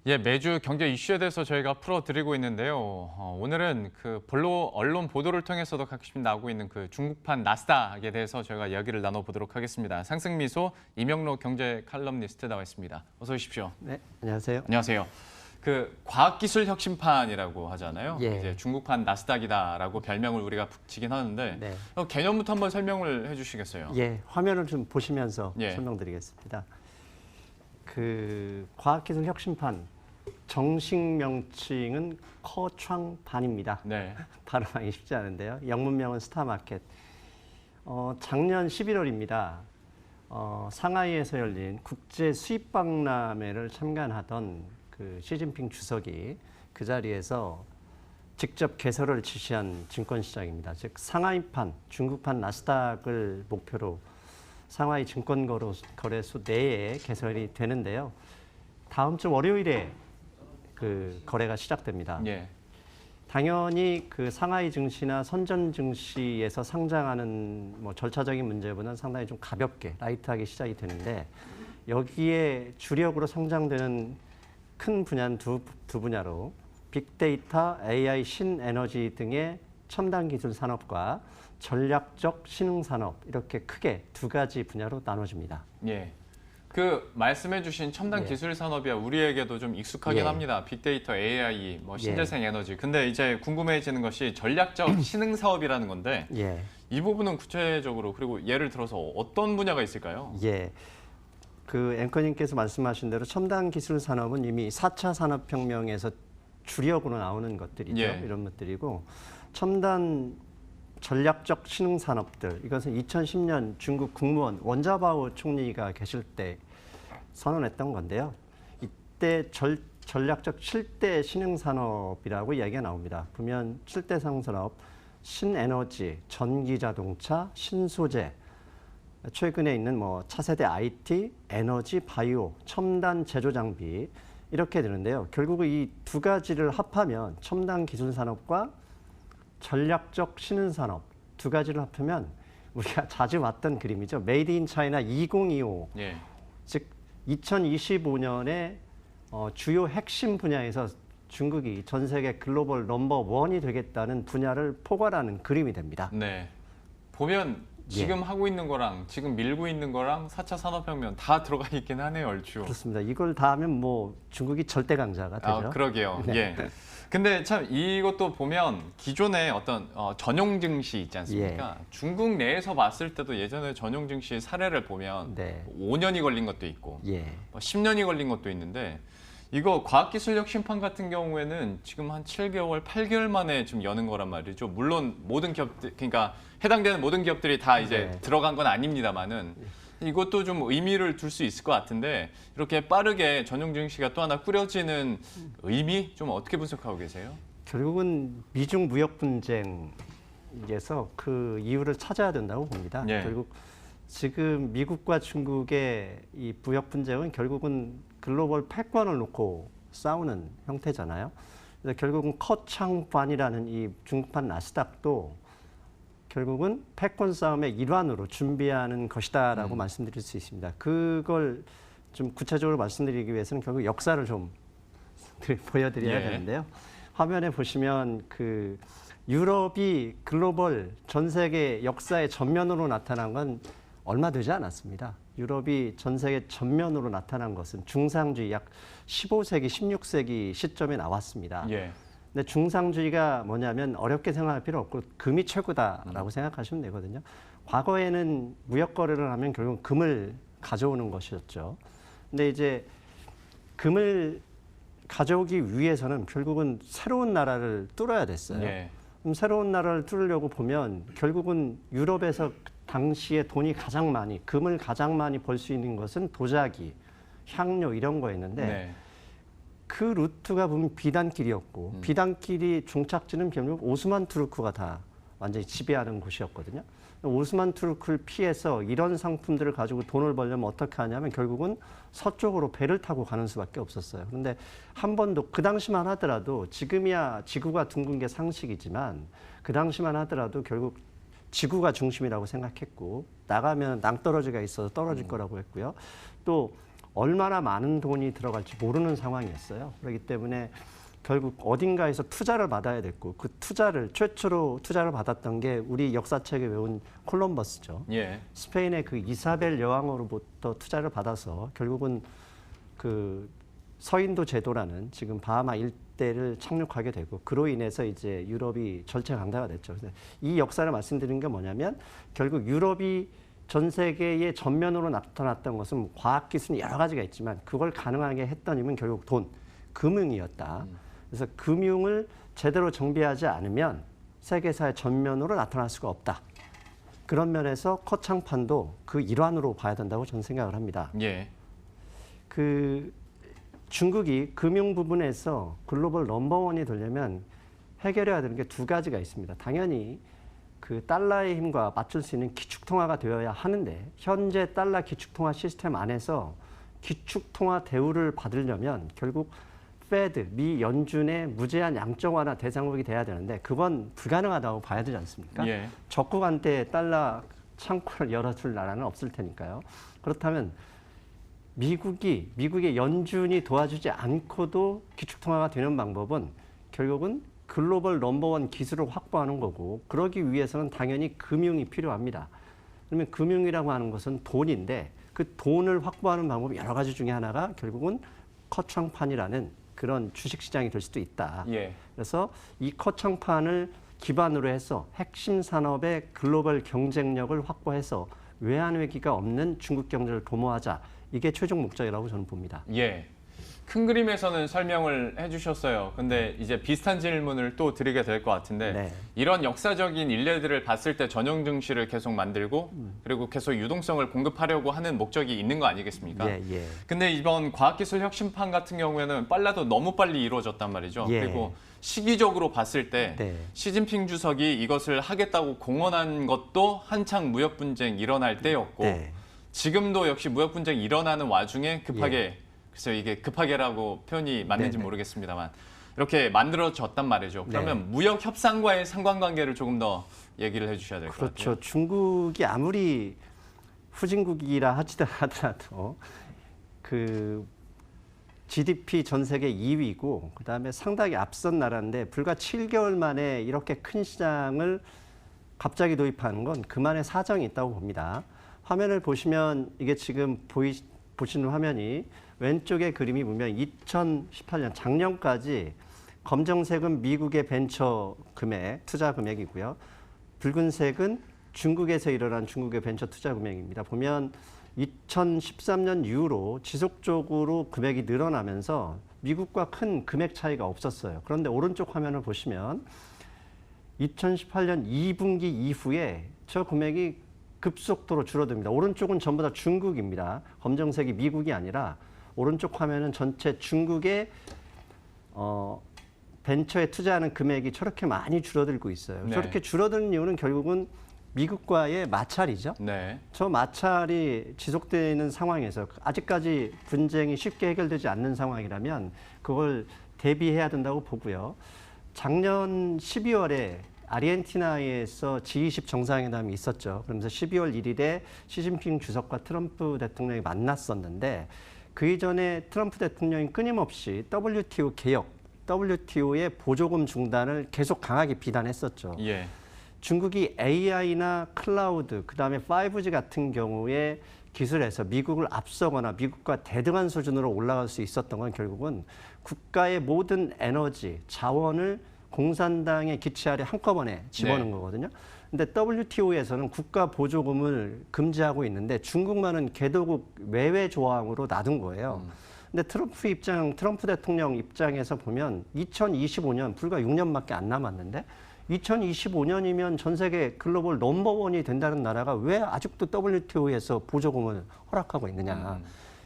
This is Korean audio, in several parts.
예, 매주 경제 이슈에 대해서 저희가 풀어드리고 있는데요. 오늘은 그 언론 보도를 통해서도 가끔씩 나오고 있는 그 중국판 나스닥에 대해서 저희가 이야기를 나눠보도록 하겠습니다. 상승미소 이명록 경제 칼럼니스트 나와 있습니다. 어서 오십시오. 네, 안녕하세요. 안녕하세요. 그 과학기술 혁신판이라고 하잖아요. 예. 이제 중국판 나스닥이다라고 별명을 우리가 붙이긴 하는데 네. 개념부터 한번 설명을 해주시겠어요? 예, 화면을 좀 보시면서 예. 설명드리겠습니다. 그 과학기술 혁신판 정식 명칭은 커창반입니다. 네. 발음하기 쉽지 않은데요. 영문명은 스타마켓. 작년 11월입니다. 상하이에서 열린 국제 수입 박람회를 참관하던 그 시진핑 주석이 그 자리에서 직접 개설을 지시한 증권시장입니다. 즉 상하이판, 중국판 나스닥을 목표로 상하이 증권거래소 내에 개설이 되는데요. 다음 주 월요일에 그 거래가 시작됩니다. 예. 당연히 그 상하이 증시나 선전 증시에서 상장하는 뭐 절차적인 문제보다는 상당히 좀 가볍게 라이트하게 시작이 되는데 여기에 주력으로 상장되는 큰 분야는 두 분야로 빅데이터, AI, 신에너지 등의 첨단 기술 산업과 전략적 신흥 산업 이렇게 크게 두 가지 분야로 나눠집니다. 예. 그 말씀해주신 첨단 예. 기술 산업이야 우리에게도 좀 익숙하긴 예. 합니다. 빅데이터, AI, 뭐 예. 신재생 에너지. 근데 이제 궁금해지는 것이 전략적 신흥 사업이라는 건데 예. 이 부분은 구체적으로 그리고 예를 들어서 어떤 분야가 있을까요? 예. 그 앵커님께서 말씀하신 대로 첨단 기술 산업은 이미 4차 산업혁명에서 주력으로 나오는 것들이죠. 예. 이런 것들이고 첨단 전략적 신흥 산업들 이것은 2010년 중국 국무원 원자바오 총리가 계실 때 선언했던 건데요. 이때 전략적 7대 신흥 산업이라고 이야기가 나옵니다. 보면 7대 상산업, 신에너지, 전기자동차, 신소재, 최근에 있는 뭐 차세대 IT, 에너지, 바이오, 첨단 제조 장비 이렇게 되는데요. 결국 이 두 가지를 합하면 첨단 기술 산업과 전략적 신흥 산업 두 가지를 합하면 우리가 자주 봤던 그림이죠. 메이드 인 차이나 2025. 예. 즉 2025년에 주요 핵심 분야에서 중국이 전 세계 글로벌 넘버 원이 되겠다는 분야를 포괄하는 그림이 됩니다. 네. 보면 지금 하고 있는 거랑 지금 밀고 있는 거랑 4차 산업혁명 다 들어가 있긴 하네요, 얼추. 그렇습니다. 이걸 다 하면 뭐 중국이 절대 강자가 되죠. 아, 그러게요. 네. 예. 근데 참 이것도 보면 기존에 어떤 전용 증시 있지 않습니까? 중국 내에서 봤을 때도 예전에 전용 증시 사례를 보면 네. 5년이 걸린 것도 있고 예. 10년이 걸린 것도 있는데 이거 과학기술력 심판 같은 경우에는 지금 한 7개월, 8개월 만에 좀 여는 거란 말이죠. 물론 모든 기업들, 그러니까 해당되는 모든 기업들이 다 이제 네. 들어간 건 아닙니다만은 이것도 좀 의미를 둘 수 있을 것 같은데 이렇게 빠르게 전용 증시가 또 하나 꾸려지는 의미 좀 어떻게 분석하고 계세요? 결국은 미중 무역 분쟁에서 그 이유를 찾아야 된다고 봅니다. 예. 결국 지금 미국과 중국의 이 무역 분쟁은 결국은 글로벌 패권을 놓고 싸우는 형태잖아요. 그래서 결국은 커창반이라는 이 중국판 나스닥도 결국은 패권 싸움의 일환으로 준비하는 것이다라고 말씀드릴 수 있습니다. 그걸 좀 구체적으로 말씀드리기 위해서는 결국 역사를 좀 보여드려야 예. 되는데요. 화면에 보시면 그 유럽이 글로벌 전 세계 역사의 전면으로 나타난 건 얼마 되지 않았습니다. 유럽이 전 세계 전면으로 나타난 것은 중상주의 약 15세기, 16세기 시점에 나왔습니다. 예. 근데 중상주의가 뭐냐면 어렵게 생각할 필요 없고 금이 최고다라고 생각하시면 되거든요. 과거에는 무역 거래를 하면 결국 금을 가져오는 것이었죠. 근데 이제 금을 가져오기 위해서는 결국은 새로운 나라를 뚫어야 됐어요. 예. 그럼 새로운 나라를 뚫으려고 보면 결국은 유럽에서 당시에 돈이 가장 많이, 금을 가장 많이 벌 수 있는 것은 도자기, 향료 이런 거였는데 네. 그 루트가 보면 비단길이었고 비단길이 종착지는 결국 오스만 투르크가 다 완전히 지배하는 곳이었거든요. 오스만 투르크를 피해서 이런 상품들을 가지고 돈을 벌려면 어떻게 하냐면 결국은 서쪽으로 배를 타고 가는 수밖에 없었어요. 그런데 한 번도 그 당시만 하더라도 지금이야 지구가 둥근 게 상식이지만 그 당시만 하더라도 결국 지구가 중심이라고 생각했고 나가면 낭떠러지가 있어서 떨어질 거라고 했고요. 또 얼마나 많은 돈이 들어갈지 모르는 상황이었어요. 그렇기 때문에 결국 어딘가에서 투자를 받아야 됐고 그 투자를 최초로 투자를 받았던 게 우리 역사책에 외운 콜럼버스죠. 예. 스페인의 그 이사벨 여왕으로부터 투자를 받아서 결국은 그 서인도 제도라는 지금 바하마 일대를 착륙하게 되고 그로 인해서 이제 유럽이 절체강타가 됐죠. 그래서 이 역사를 말씀드리는 게 뭐냐면 결국 유럽이 전 세계의 전면으로 나타났던 것은 과학기술이 여러 가지가 있지만 그걸 가능하게 했던 힘은 결국 돈, 금융이었다. 그래서 금융을 제대로 정비하지 않으면 세계사의 전면으로 나타날 수가 없다. 그런 면에서 커창판도 그 일환으로 봐야 된다고 저는 생각을 합니다. 예. 그 중국이 금융 부분에서 글로벌 넘버원이 되려면 해결해야 되는 게 두 가지가 있습니다. 당연히 그 달러의 힘과 맞출 수 있는 기축통화가 되어야 하는데 현재 달러 기축통화 시스템 안에서 기축통화 대우를 받으려면 결국 페드, 미 연준의 무제한 양적 완화 대상국이 돼야 되는데 그건 불가능하다고 봐야 되지 않습니까? 예. 적국한테 달러 창구를 열어줄 나라는 없을 테니까요. 그렇다면 미국의 연준이 도와주지 않고도 기축통화가 되는 방법은 결국은 글로벌 넘버원 기술을 확보하는 거고 그러기 위해서는 당연히 금융이 필요합니다. 그러면 금융이라고 하는 것은 돈인데 그 돈을 확보하는 방법이 여러 가지 중에 하나가 결국은 커창판이라는 그런 주식시장이 될 수도 있다. 예. 그래서 이 커창판을 기반으로 해서 핵심 산업의 글로벌 경쟁력을 확보해서 외환위기가 없는 중국 경제를 도모하자. 이게 최종 목적이라고 저는 봅니다. 예. 큰 그림에서는 설명을 해주셨어요. 근데 이제 비슷한 질문을 또 드리게 될 것 같은데 네. 이런 역사적인 일례들을 봤을 때 전형 증시를 계속 만들고 그리고 계속 유동성을 공급하려고 하는 목적이 있는 거 아니겠습니까? 예, 예. 근데 이번 과학기술 혁신판 같은 경우에는 빨라도 너무 빨리 이루어졌단 말이죠. 예. 그리고 시기적으로 봤을 때 네. 시진핑 주석이 이것을 하겠다고 공언한 것도 한창 무역 분쟁 일어날 때였고 네. 지금도 역시 무역 분쟁이 일어나는 와중에 급하게 글쎄요 이게 급하게라고 표현이 맞는지 네네. 모르겠습니다만 이렇게 만들어졌단 말이죠. 그러면 네. 무역 협상과의 상관관계를 조금 더 얘기를 해주셔야 될 것 같아요. 그렇죠. 중국이 아무리 후진국이라 하더라도 그 GDP 전 세계 2위고 그다음에 상당히 앞선 나라인데 불과 7개월 만에 이렇게 큰 시장을 갑자기 도입하는 건 그만의 사정이 있다고 봅니다. 화면을 보시면 이게 지금 보시는 화면이 왼쪽의 그림이 보면 2018년 작년까지 검정색은 미국의 벤처 금액, 투자 금액이고요. 붉은색은 중국에서 일어난 중국의 벤처 투자 금액입니다. 보면 2013년 이후로 지속적으로 금액이 늘어나면서 미국과 큰 금액 차이가 없었어요. 그런데 오른쪽 화면을 보시면 2018년 2분기 이후에 저 금액이 급속도로 줄어듭니다. 오른쪽은 전부 다 중국입니다. 검정색이 미국이 아니라 오른쪽 화면은 전체 중국의 벤처에 투자하는 금액이 저렇게 많이 줄어들고 있어요. 네. 저렇게 줄어드는 이유는 결국은 미국과의 마찰이죠. 네. 저 마찰이 지속되는 상황에서 아직까지 분쟁이 쉽게 해결되지 않는 상황이라면 그걸 대비해야 된다고 보고요. 작년 12월에 아르헨티나에서 G20 정상회담이 있었죠. 그러면서 12월 1일에 시진핑 주석과 트럼프 대통령이 만났었는데 그 이전에 트럼프 대통령이 끊임없이 WTO 개혁, WTO의 보조금 중단을 계속 강하게 비난했었죠. 예. 중국이 AI나 클라우드, 그다음에 5G 같은 경우에 기술에서 미국을 앞서거나 미국과 대등한 수준으로 올라갈 수 있었던 건 결국은 국가의 모든 에너지, 자원을 공산당의 기치 아래 한꺼번에 집어넣은 거거든요. 근데 WTO에서는 국가 보조금을 금지하고 있는데 중국만은 개도국 외외 조항으로 놔둔 거예요. 근데 트럼프 대통령 입장에서 보면 2025년 불과 6년밖에 안 남았는데 2025년이면 전 세계 글로벌 넘버원이 된다는 나라가 왜 아직도 WTO에서 보조금을 허락하고 있느냐.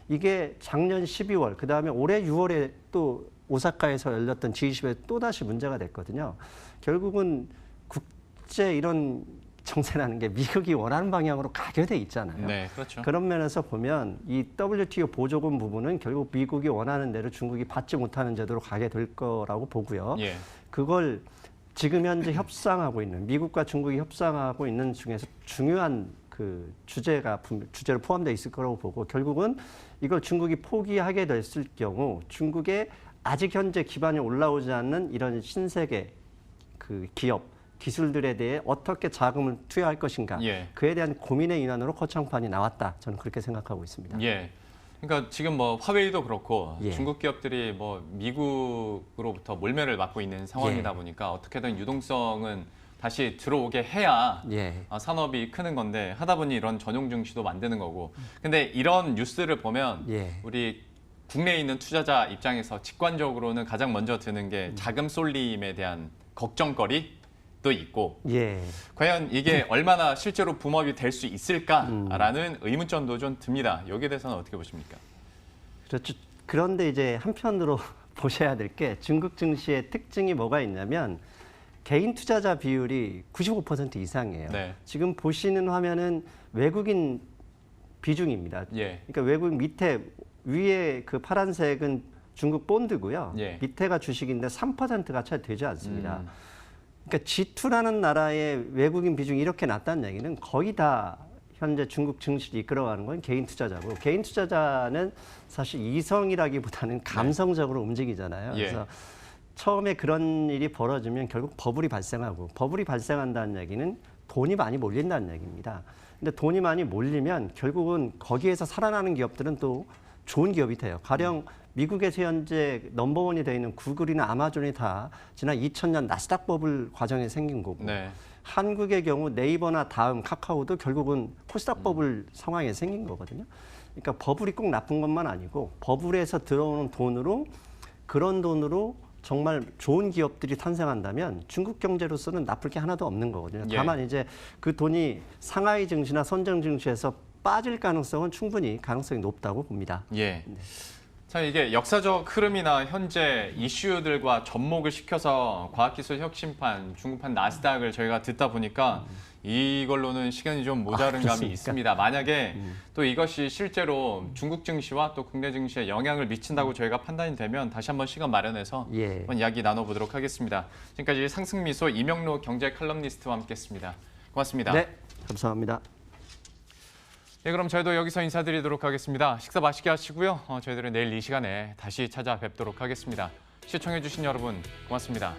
이게 작년 12월, 그 다음에 올해 6월에 또 오사카에서 열렸던 G20에 또다시 문제가 됐거든요. 결국은 국제 이런 정세라는 게 미국이 원하는 방향으로 가게 돼 있잖아요. 네, 그렇죠. 그런 면에서 보면 이 WTO 보조금 부분은 결국 미국이 원하는 대로 중국이 받지 못하는 제도로 가게 될 거라고 보고요. 예. 그걸 지금 현재 협상하고 있는 미국과 중국이 협상하고 있는 중에서 중요한 그 주제로 포함되어 있을 거라고 보고 결국은 이걸 중국이 포기하게 됐을 경우 중국의 아직 현재 기반이 올라오지 않는 이런 신세계 그 기업 기술들에 대해 어떻게 자금을 투여할 것인가 예. 그에 대한 고민의 일환으로 코창판이 나왔다. 저는 그렇게 생각하고 있습니다. 예. 그러니까 지금 뭐 화웨이도 그렇고 예. 중국 기업들이 뭐 미국으로부터 몰매를 받고 있는 상황이다 예. 보니까 어떻게든 유동성은 다시 들어오게 해야 예. 산업이 크는 건데 하다 보니 이런 전용 증시도 만드는 거고. 근데 이런 뉴스를 보면 예. 우리 국내에 있는 투자자 입장에서 직관적으로는 가장 먼저 드는 게 자금 쏠림에 대한 걱정거리도 있고 예. 과연 이게 얼마나 실제로 붐업이 될 수 있을까라는 의문점도 좀 듭니다. 여기에 대해서는 어떻게 보십니까? 그렇죠. 그런데 이제 한편으로 보셔야 될 게 중국 증시의 특징이 뭐가 있냐면 개인 투자자 비율이 95% 이상이에요. 네. 지금 보시는 화면은 외국인 비중입니다. 예. 그러니까 외국인 밑에 위에 그 파란색은 중국 본드고요. 예. 밑에가 주식인데 3%가 채 되지 않습니다. 그러니까 G2라는 나라의 외국인 비중이 이렇게 낮다는 얘기는 거의 다 현재 중국 증시를 이끌어가는 건 개인 투자자고 개인 투자자는 사실 이성이라기보다는 감성적으로 움직이잖아요. 예. 그래서 처음에 그런 일이 벌어지면 결국 버블이 발생하고 버블이 발생한다는 얘기는 돈이 많이 몰린다는 얘기입니다. 근데 돈이 많이 몰리면 결국은 거기에서 살아나는 기업들은 또 좋은 기업이 돼요. 가령 미국에서 현재 넘버원이 되어 있는 구글이나 아마존이 다 지난 2000년 나스닥 버블 과정에 생긴 거고 네. 한국의 경우 네이버나 다음, 카카오도 결국은 코스닥 버블 상황에 생긴 거거든요. 그러니까 버블이 꼭 나쁜 것만 아니고 버블에서 들어오는 돈으로 그런 돈으로 정말 좋은 기업들이 탄생한다면 중국 경제로서는 나쁠 게 하나도 없는 거거든요. 예. 다만 이제 그 돈이 상하이 증시나 선정 증시에서 빠질 가능성은 충분히 가능성이 높다고 봅니다. 예. 참 이게 역사적 흐름이나 현재 이슈들과 접목을 시켜서 과학기술 혁신판, 중국판 나스닥을 저희가 듣다 보니까 이걸로는 시간이 좀 모자른 감이 그렇습니까? 있습니다. 만약에 또 이것이 실제로 중국 증시와 또 국내 증시에 영향을 미친다고 저희가 판단이 되면 다시 한번 시간 마련해서 예. 한번 이야기 나눠보도록 하겠습니다. 지금까지 상승미소 이명록 경제 칼럼니스트와 함께했습니다. 고맙습니다. 네, 감사합니다. 네, 그럼 저희도 여기서 인사드리도록 하겠습니다. 식사 맛있게 하시고요. 저희들은 내일 이 시간에 다시 찾아뵙도록 하겠습니다. 시청해주신 여러분 고맙습니다.